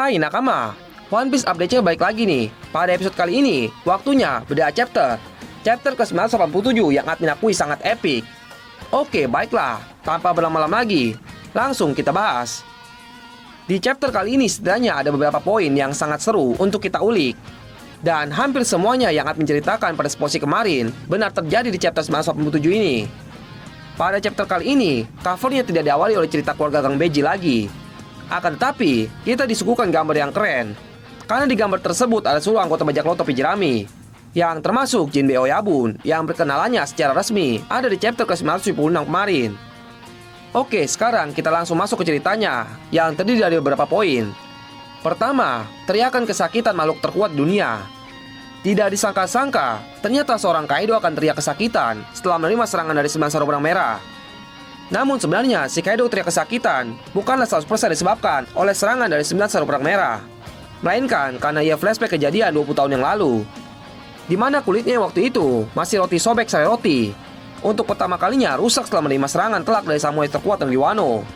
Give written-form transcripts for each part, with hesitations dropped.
Hai nakama, One Piece update-nya baik lagi nih. Pada episode kali ini, waktunya beda chapter. Chapter ke-987 yang admin akui sangat epic. Oke, baiklah, tanpa berlama-lama lagi, langsung kita bahas. Di chapter kali ini setidaknya ada beberapa poin yang sangat seru untuk kita ulik. Dan hampir semuanya yang admin ceritakan pada eksposisi kemarin benar terjadi di chapter 987 ini. Pada chapter kali ini, covernya tidak diawali oleh cerita keluarga Gang Beji lagi. Akan tetapi, kita disuguhkan gambar yang keren. Karena di gambar tersebut ada seluruh anggota bajak laut topi jerami, yang termasuk Jinbe Oyabun, yang berkenalannya secara resmi ada di chapter ke-976 kemarin. Oke, sekarang kita langsung masuk ke ceritanya, yang terdiri dari beberapa poin. Pertama, teriakan kesakitan makhluk terkuat dunia. Tidak disangka-sangka, ternyata seorang Kaido akan teriak kesakitan setelah menerima serangan dari 9 sarung benang merah. Namun sebenarnya si Kaido teriak kesakitan bukanlah 100% disebabkan oleh serangan dari 9 sarung benang merah, melainkan karena ia flashback kejadian 20 tahun yang lalu, di mana kulitnya waktu itu masih roti sobek sari roti. Untuk pertama kalinya rusak setelah menerima serangan telak dari samurai terkuat dari Wano.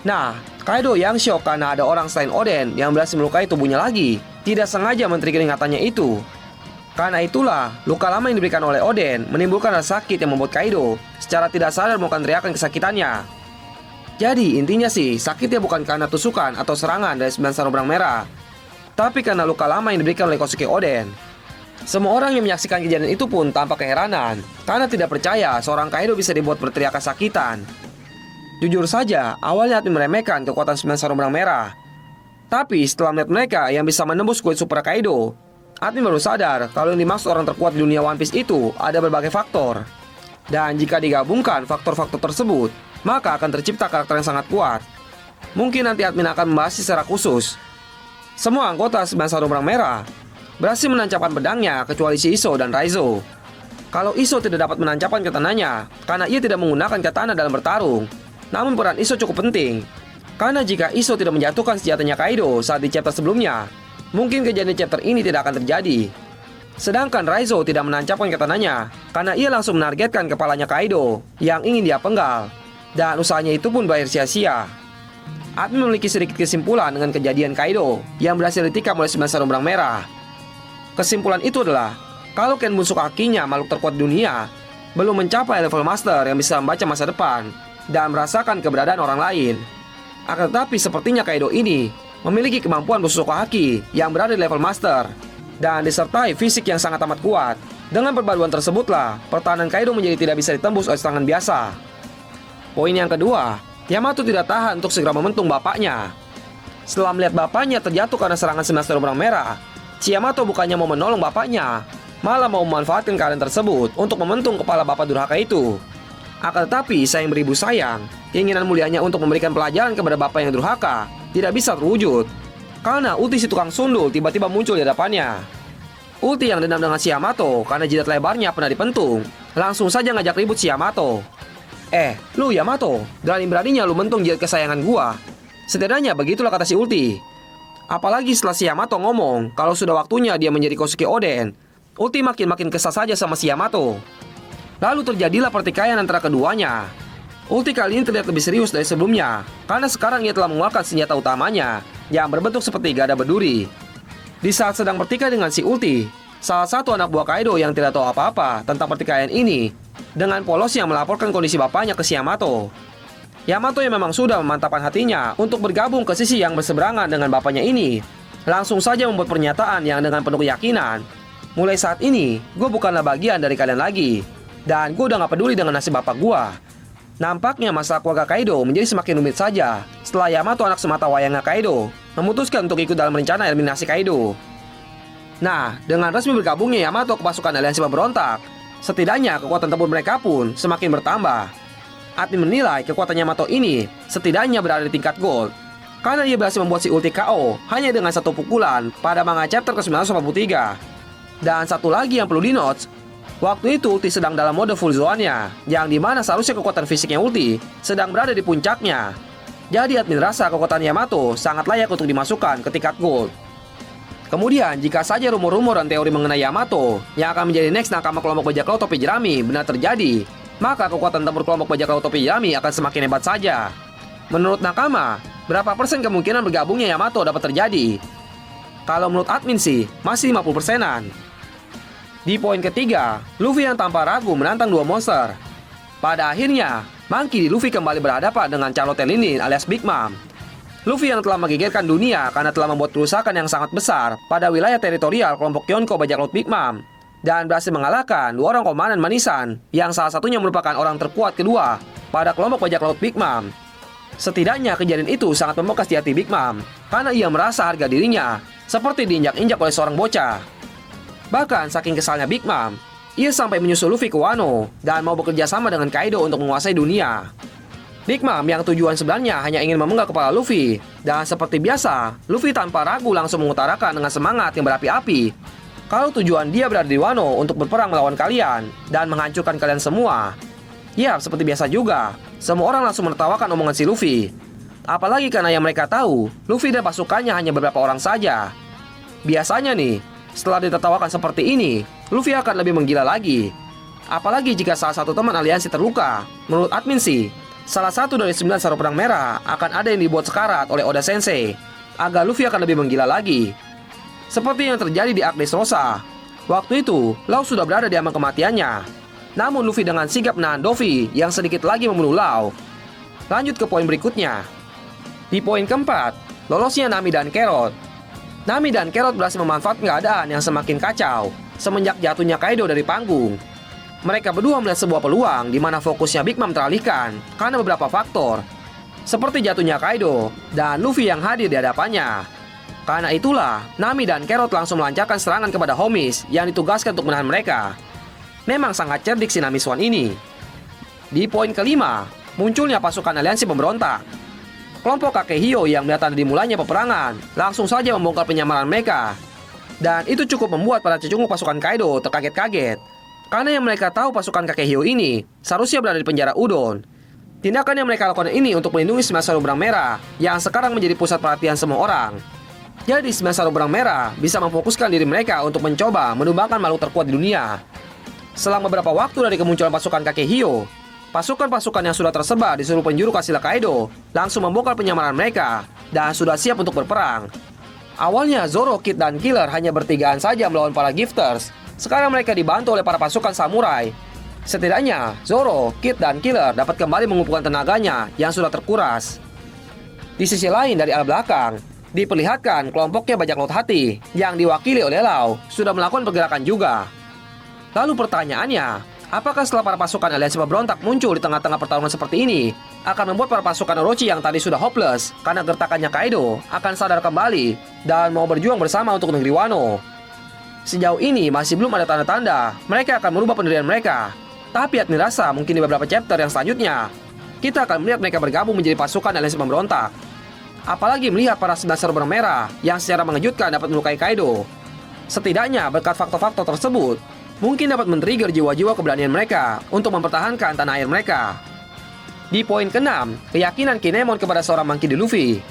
Nah, Kaido yang shock karena ada orang selain Oden yang berhasil melukai tubuhnya lagi, tidak sengaja men-trigger ingatannya itu. Karena itulah, luka lama yang diberikan oleh Oden menimbulkan rasa sakit yang membuat Kaido secara tidak sadar melakukan teriakan kesakitannya. Jadi intinya sih, sakitnya bukan karena tusukan atau serangan dari 9 sarung benang merah, tapi karena luka lama yang diberikan oleh Kosuke Oden. Semua orang yang menyaksikan kejadian itu pun tampak keheranan, karena tidak percaya seorang Kaido bisa dibuat berteriak kesakitan. Jujur saja, awalnya admin meremehkan kekuatan 9 sarung benang merah. Tapi setelah melihat mereka yang bisa menembus kulit super Kaido, admin baru sadar kalau yang dimaksud orang terkuat di dunia One Piece itu ada berbagai faktor. Dan jika digabungkan faktor-faktor tersebut, maka akan tercipta karakter yang sangat kuat. Mungkin nanti admin akan membahas secara khusus. Semua anggota 9 sarung benang merah berhasil menancapkan pedangnya kecuali si Iso dan Raizo. Kalau Iso tidak dapat menancapkan katananya karena ia tidak menggunakan katana dalam bertarung. Namun peran Iso cukup penting, karena jika Iso tidak menjatuhkan senjatanya Kaido saat di chapter sebelumnya, mungkin kejadian chapter ini tidak akan terjadi. Sedangkan Raizo tidak menancapkan katananya karena ia langsung menargetkan kepalanya Kaido yang ingin dia penggal. Dan usahanya itu pun berakhir sia-sia. Admin memiliki sedikit kesimpulan dengan kejadian Kaido yang berhasil ditikam oleh 9 sarung benang merah. Kesimpulan itu adalah, kalau Ken Busuk kakinya makhluk terkuat dunia belum mencapai level master yang bisa membaca masa depan dan merasakan keberadaan orang lain. Akan tetapi sepertinya Kaido ini memiliki kemampuan busuk haki yang berada di level master dan disertai fisik yang sangat amat kuat. Dengan perpaduan tersebutlah pertahanan Kaido menjadi tidak bisa ditembus oleh serangan biasa. Poin yang kedua, Yamato tidak tahan untuk segera mementung bapaknya. Setelah melihat bapaknya terjatuh karena serangan 9 sarung benang merah, si Yamato bukannya mau menolong bapaknya, malah mau memanfaatkan keadaan tersebut untuk mementung kepala bapak durhaka itu. Akan tetapi sayang beribu sayang, keinginan mulianya untuk memberikan pelajaran kepada bapak yang durhaka tidak bisa terwujud, karena ulti si tukang sundul tiba-tiba muncul di hadapannya. Ulti yang dendam dengan si Yamato karena jidat lebarnya pernah dipentung, langsung saja ngajak ribut si Yamato. Lu Yamato, berani-beraninya lu mentung jidat kesayangan gua. Setidaknya begitulah kata si ulti. Apalagi setelah si Yamato ngomong kalau sudah waktunya dia menjadi Kosuke Oden, ulti makin kesal saja sama si Yamato. Lalu terjadilah pertikaian antara keduanya. Ulti kali ini terlihat lebih serius dari sebelumnya, karena sekarang ia telah mengeluarkan senjata utamanya yang berbentuk seperti gada berduri. Di saat sedang bertikai dengan si Ulti, salah satu anak buah Kaido yang tidak tahu apa-apa tentang pertikaian ini, dengan polos yang melaporkan kondisi bapaknya ke si Yamato. Yamato yang memang sudah memantapkan hatinya untuk bergabung ke sisi yang berseberangan dengan bapaknya ini, langsung saja membuat pernyataan yang dengan penuh keyakinan. Mulai saat ini, gue bukanlah bagian dari kalian lagi, dan gue udah gak peduli dengan nasib bapak gue. Nampaknya masalah keluarga Kaido menjadi semakin rumit saja setelah Yamato, anak semata wayangnya Kaido, memutuskan untuk ikut dalam rencana eliminasi Kaido. Nah, dengan resmi bergabungnya Yamato ke pasukan aliansi pemberontak, setidaknya kekuatan tempur mereka pun semakin bertambah. Admin menilai kekuatan Yamato ini setidaknya berada di tingkat gold, karena ia berhasil membuat si ulti KO hanya dengan satu pukulan pada manga chapter ke-983. Dan satu lagi yang perlu di-note, waktu itu ulti sedang dalam mode full zone-nya, yang dimana seharusnya kekuatan fisiknya ulti sedang berada di puncaknya. Jadi admin rasa kekuatan Yamato sangat layak untuk dimasukkan ke tingkat gold. Kemudian jika saja rumor-rumor dan teori mengenai Yamato yang akan menjadi next nakama kelompok bajak laut topi jerami benar terjadi, maka kekuatan tempur kelompok bajak laut topi jerami akan semakin hebat saja. Menurut nakama, berapa persen kemungkinan bergabungnya Yamato dapat terjadi? Kalau menurut admin sih, masih 50%-an. Di poin ketiga, Luffy yang tanpa ragu menantang dua monster. Pada akhirnya, Monkey D. Luffy kembali berhadapan dengan Charlotte Linin alias Big Mom. Luffy yang telah menggegerkan dunia karena telah membuat kerusakan yang sangat besar pada wilayah teritorial kelompok Yonko bajak laut Big Mom, dan berhasil mengalahkan dua orang komandan manisan yang salah satunya merupakan orang terkuat kedua pada kelompok bajak laut Big Mom. Setidaknya kejadian itu sangat membekas di hati Big Mom karena ia merasa harga dirinya seperti diinjak-injak oleh seorang bocah. Bahkan saking kesalnya Big Mom, ia sampai menyusul Luffy ke Wano dan mau bekerja sama dengan Kaido untuk menguasai dunia. Big Mom yang tujuan sebenarnya hanya ingin memenggal kepala Luffy, dan seperti biasa, Luffy tanpa ragu langsung mengutarakan dengan semangat yang berapi-api kalau tujuan dia berada di Wano untuk berperang melawan kalian dan menghancurkan kalian semua. Ya, seperti biasa juga, semua orang langsung menertawakan omongan si Luffy. Apalagi karena yang mereka tahu, Luffy dan pasukannya hanya beberapa orang saja. Biasanya nih, setelah ditertawakan seperti ini, Luffy akan lebih menggila lagi. Apalagi jika salah satu teman aliansi terluka. Menurut admin sih, salah satu dari 9 sarung pedang merah akan ada yang dibuat sekarat oleh Oda Sensei, agar Luffy akan lebih menggila lagi. Seperti yang terjadi di Arc Dressrosa. Waktu itu, Law sudah berada di ambang kematiannya. Namun Luffy dengan sigap menahan Dovi yang sedikit lagi membunuh Law. Lanjut ke poin berikutnya. Di poin keempat, lolosnya Nami dan Carrot. Nami dan Carrot berhasil memanfaatkan keadaan yang semakin kacau semenjak jatuhnya Kaido dari panggung. Mereka berdua melihat sebuah peluang di mana fokusnya Big Mom teralihkan karena beberapa faktor, seperti jatuhnya Kaido dan Luffy yang hadir di hadapannya. Karena itulah, Nami dan Carrot langsung melancarkan serangan kepada homies yang ditugaskan untuk menahan mereka. Memang sangat cerdik si Nami Swan ini. Di poin kelima, munculnya pasukan aliansi pemberontak. Kelompok Kakehio yang melihat tanda dimulainya peperangan langsung saja membongkar penyamaran mereka. Dan itu cukup membuat para cecunguk pasukan Kaido terkaget-kaget. Karena yang mereka tahu pasukan Kakehio ini seharusnya berada di penjara Udon. Tindakan yang mereka lakukan ini untuk melindungi 9 sarung benang merah yang sekarang menjadi pusat perhatian semua orang. Jadi 9 sarung benang merah bisa memfokuskan diri mereka untuk mencoba menumbangkan makhluk terkuat di dunia. Selang beberapa waktu dari kemunculan pasukan Kakehio, pasukan-pasukan yang sudah tersebar di seluruh penjuru Kasila Kaido langsung membongkar penyamaran mereka dan sudah siap untuk berperang. Awalnya Zoro, Kid, dan Killer hanya bertigaan saja melawan para Gifters. Sekarang mereka dibantu oleh para pasukan samurai. Setidaknya Zoro, Kid, dan Killer dapat kembali mengumpulkan tenaganya yang sudah terkuras. Di sisi lain dari arah belakang, diperlihatkan kelompoknya bajak laut hati yang diwakili oleh Law sudah melakukan pergerakan juga. Lalu pertanyaannya, apakah setelah para pasukan aliansi pemberontak muncul di tengah-tengah pertarungan seperti ini, akan membuat para pasukan Orochi yang tadi sudah hopeless karena gertakannya Kaido akan sadar kembali dan mau berjuang bersama untuk negeri Wano? Sejauh ini masih belum ada tanda-tanda mereka akan merubah pendirian mereka. Tapi admin rasa mungkin di beberapa chapter yang selanjutnya, kita akan melihat mereka bergabung menjadi pasukan aliansi pemberontak. Apalagi melihat para 9 sarung benang merah yang secara mengejutkan dapat melukai Kaido. Setidaknya berkat faktor-faktor tersebut, mungkin dapat men-trigger jiwa-jiwa keberanian mereka untuk mempertahankan tanah air mereka. Di poin ke-6, keyakinan Kinemon kepada seorang Monkey D. Luffy.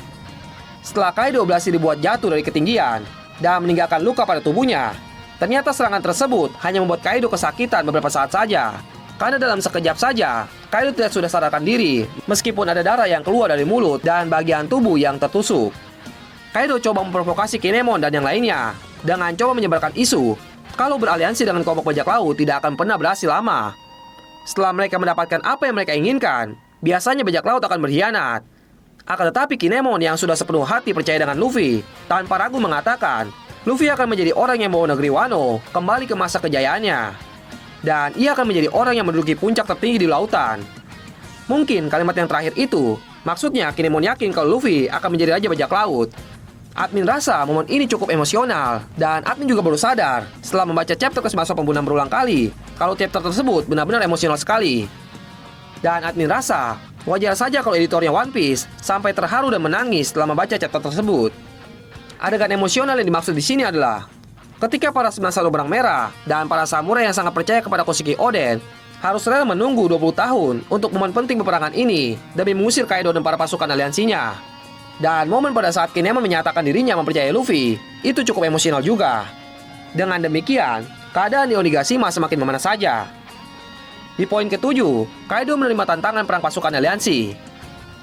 Setelah Kaido berhasil dibuat jatuh dari ketinggian dan meninggalkan luka pada tubuhnya, ternyata serangan tersebut hanya membuat Kaido kesakitan beberapa saat saja. Karena dalam sekejap saja, Kaido tidak sudah sadarkan diri meskipun ada darah yang keluar dari mulut dan bagian tubuh yang tertusuk. Kaido coba memprovokasi Kinemon dan yang lainnya dengan coba menyebarkan isu kalau beraliansi dengan kelompok bajak laut tidak akan pernah berhasil lama. Setelah mereka mendapatkan apa yang mereka inginkan, biasanya bajak laut akan berkhianat. Akan tetapi Kinemon yang sudah sepenuh hati percaya dengan Luffy, tanpa ragu mengatakan, Luffy akan menjadi orang yang membawa negeri Wano kembali ke masa kejayaannya. Dan ia akan menjadi orang yang menduduki puncak tertinggi di lautan. Mungkin kalimat yang terakhir itu, maksudnya Kinemon yakin kalau Luffy akan menjadi raja bajak laut. Admin rasa momen ini cukup emosional, dan admin juga baru sadar setelah membaca chapter ke-11 pembunuhan berulang kali kalau chapter tersebut benar-benar emosional sekali. Dan admin rasa wajar saja kalau editornya One Piece sampai terharu dan menangis setelah membaca chapter tersebut. Adegan emosional yang dimaksud di sini adalah ketika para 9 sarung benang merah dan para samurai yang sangat percaya kepada Koshiki Oden harus rela menunggu 20 tahun untuk momen penting peperangan ini demi mengusir Kaido dan para pasukan aliansinya. Dan momen pada saat Kinemon menyatakan dirinya mempercayai Luffy itu cukup emosional juga. Dengan demikian, keadaan di Onigashima semakin memanas saja. Di poin ke-7, Kaido menerima tantangan perang pasukan aliansi.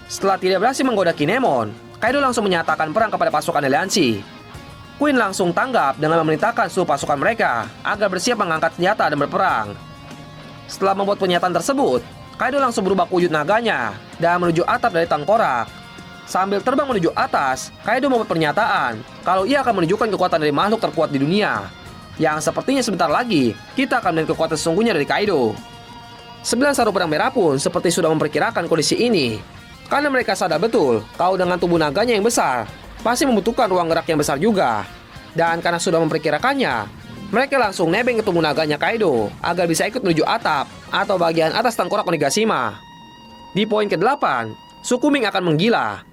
Setelah tidak berhasil menggoda Kinemon, Kaido langsung menyatakan perang kepada pasukan aliansi. Queen langsung tanggap dengan memerintahkan seluruh pasukan mereka agar bersiap mengangkat senjata dan berperang. Setelah membuat pernyataan tersebut, Kaido langsung berubah ke wujud naganya dan menuju atap dari tengkorak. Sambil terbang menuju atas, Kaido membuat pernyataan kalau ia akan menunjukkan kekuatan dari makhluk terkuat di dunia, yang sepertinya sebentar lagi kita akan melihat kekuatan sesungguhnya dari Kaido. 9 Saru Pedang Merah pun seperti sudah memperkirakan kondisi ini, karena mereka sadar betul kalau dengan tubuh naganya yang besar pasti membutuhkan ruang gerak yang besar juga. Dan karena sudah memperkirakannya, mereka langsung nebeng ke tubuh naganya Kaido agar bisa ikut menuju atap atau bagian atas tengkorak Onigashima. Di poin ke-8, suku Ming akan menggila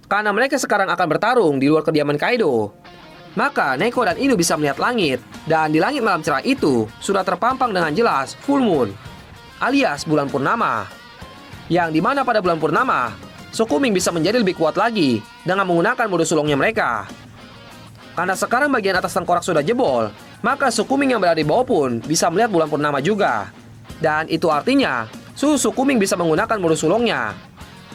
karena mereka sekarang akan bertarung di luar kediaman Kaido. Maka Neko dan Inu bisa melihat langit, dan di langit malam cerah itu sudah terpampang dengan jelas full moon, alias bulan purnama. Yang dimana pada bulan purnama, suku Ming bisa menjadi lebih kuat lagi dengan menggunakan mode sulongnya mereka. Karena sekarang bagian atas tengkorak sudah jebol, maka suku Ming yang berada di bawah pun bisa melihat bulan purnama juga. Dan itu artinya, suku Ming bisa menggunakan mode sulongnya.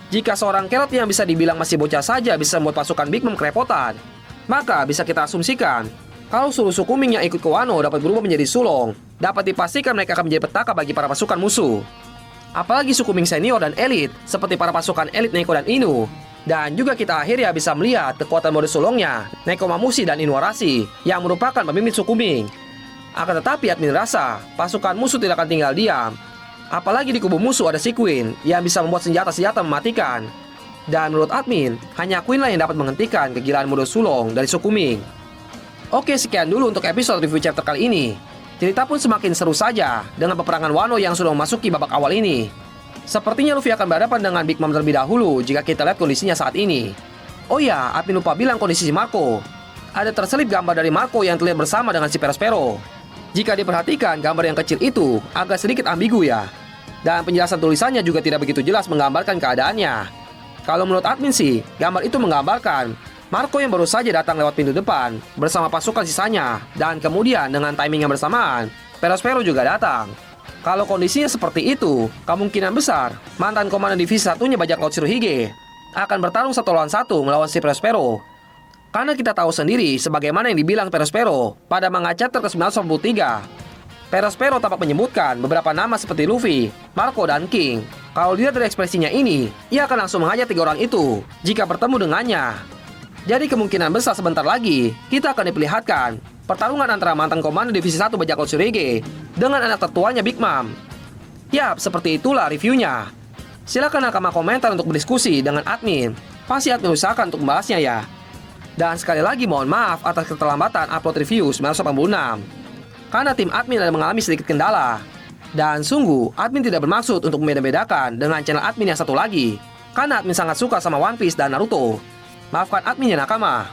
Jika seorang Carrot yang bisa dibilang masih bocah saja bisa membuat pasukan Big Mom kerepotan, maka bisa kita asumsikan kalau seluruh suku Ming yang ikut ke Wano dapat berubah menjadi sulong, dapat dipastikan mereka akan menjadi petaka bagi para pasukan musuh. Apalagi suku Ming senior dan elit seperti para pasukan elit Neko dan Inu. Dan juga kita akhirnya bisa melihat kekuatan mode sulongnya Nekomamushi dan Inuarashi yang merupakan pemimpin suku Ming. Akan tetapi admin rasa pasukan musuh tidak akan tinggal diam. Apalagi di kubu musuh ada si Queen yang bisa membuat senjata-senjata mematikan. Dan menurut admin, hanya Queen lah yang dapat menghentikan kegilaan mode sulong dari suku Ming. Oke, sekian dulu untuk episode review chapter kali ini. Cerita pun semakin seru saja dengan peperangan Wano yang sudah memasuki babak awal ini. Sepertinya Luffy akan berhadapan dengan Big Mom terlebih dahulu jika kita lihat kondisinya saat ini. Oh ya, admin lupa bilang kondisi si Marco. Ada terselip gambar dari Marco yang terlihat bersama dengan si Perospero. Jika diperhatikan, gambar yang kecil itu agak sedikit ambigu ya. Dan penjelasan tulisannya juga tidak begitu jelas menggambarkan keadaannya. Kalau menurut admin sih, gambar itu menggambarkan Marco yang baru saja datang lewat pintu depan bersama pasukan sisanya. Dan kemudian dengan timing yang bersamaan, Perospero juga datang. Kalau kondisinya seperti itu, kemungkinan besar mantan komandan divisi satunya Bajak Laut Shirohige akan bertarung 1 lawan 1 melawan si Perospero. Karena kita tahu sendiri sebagaimana yang dibilang Perospero pada manga chapter ke-993. Perospero tampak menyebutkan beberapa nama seperti Luffy, Marco, dan King. Kalau dilihat dari ekspresinya ini, ia akan langsung menghajar 3 orang itu jika bertemu dengannya. Jadi kemungkinan besar sebentar lagi kita akan diperlihatkan pertarungan antara mantan komandan divisi 1 Bajak Laut Shirohige dengan anak tertuanya Big Mom. Yap, seperti itulah reviewnya. Silakan nakama komentar untuk berdiskusi dengan admin. Pasti admin usahakan untuk membahasnya ya. Dan sekali lagi mohon maaf atas keterlambatan upload review 986. Karena tim admin ada mengalami sedikit kendala. Dan sungguh, admin tidak bermaksud untuk membeda-bedakan dengan channel admin yang satu lagi. Karena admin sangat suka sama One Piece dan Naruto. Maafkan admin ya nakama.